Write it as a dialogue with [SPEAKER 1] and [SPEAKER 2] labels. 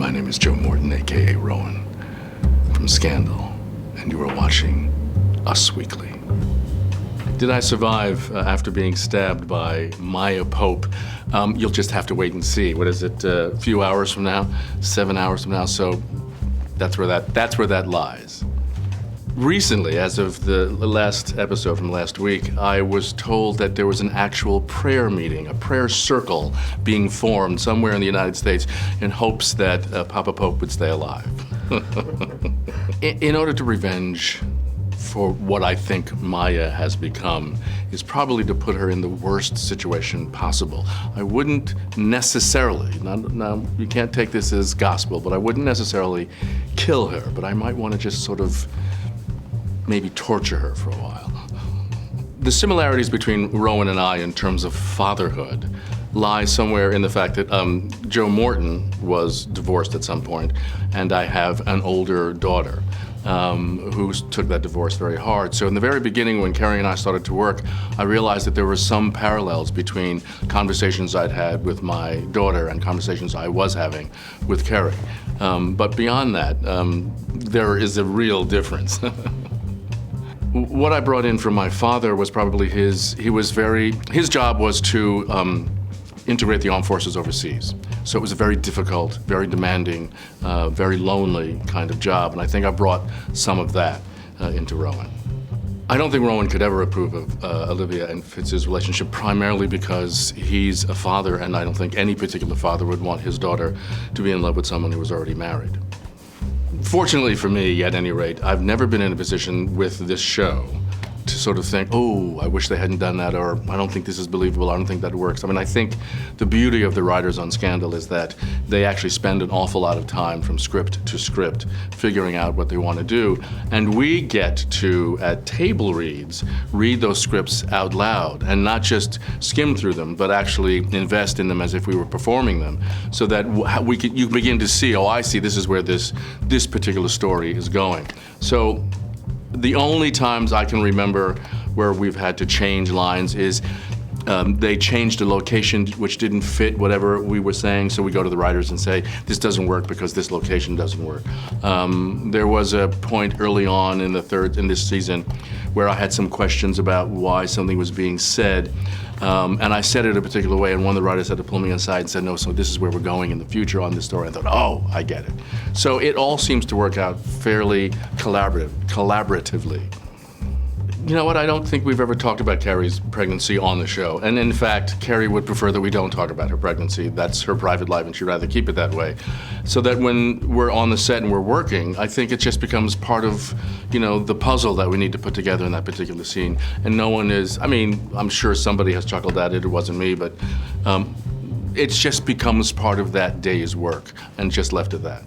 [SPEAKER 1] My name is Joe Morton, a.k.a. Rowan, from Scandal, and you are watching Us Weekly. Did I survive after being stabbed by Maya Pope? You'll just have to wait and see. What is it, a few hours from now? 7 hours from now? So that's where that lies. Recently, as of the last episode from last week, I was told that there was an actual prayer meeting, a prayer circle being formed somewhere in the United States in hopes that Papa Pope would stay alive. In order to revenge for what I think Maya has become is probably to put her in the worst situation possible. I wouldn't necessarily, now you can't take this as gospel, but I wouldn't necessarily kill her, but I might want to just sort of maybe torture her for a while. The similarities between Rowan and I in terms of fatherhood lie somewhere in the fact that Joe Morton was divorced at some point, and I have an older daughter who took that divorce very hard. So in the very beginning, when Kerr and I started to work, I realized that there were some parallels between conversations I'd had with my daughter and conversations I was having with Kerr. But beyond that, there is a real difference. What I brought in from my father was probably his job was to integrate the armed forces overseas. So it was a very difficult, very demanding, very lonely kind of job, and I think I brought some of that into Rowan. I don't think Rowan could ever approve of Olivia and Fitz's relationship, primarily because he's a father, and I don't think any particular father would want his daughter to be in love with someone who was already married. Fortunately for me, at any rate, I've never been in a position with this show to sort of think, oh, I wish they hadn't done that, or I don't think this is believable, I don't think that works. I mean, I think the beauty of the writers on Scandal is that they actually spend an awful lot of time from script to script figuring out what they want to do, and we get to, at table reads, read those scripts out loud, and not just skim through them, but actually invest in them as if we were performing them, so that you begin to see, oh, I see, this is where this particular story is going. So the only times I can remember where we've had to change lines is they changed a location which didn't fit whatever we were saying, so we go to the writers and say, this doesn't work because this location doesn't work. There was a point early on in this season where I had some questions about why something was being said, and I said it a particular way, and one of the writers had to pull me aside and said, no, so this is where we're going in the future on this story. I thought, oh, I get it. So it all seems to work out fairly collaboratively. You know what, I don't think we've ever talked about Carrie's pregnancy on the show. And in fact, Kerr would prefer that we don't talk about her pregnancy. That's her private life, and she'd rather keep it that way. So that when we're on the set and we're working, I think it just becomes part of, the puzzle that we need to put together in that particular scene. And no one is, I'm sure somebody has chuckled at it, it wasn't me, but it just becomes part of that day's work, and just left at that.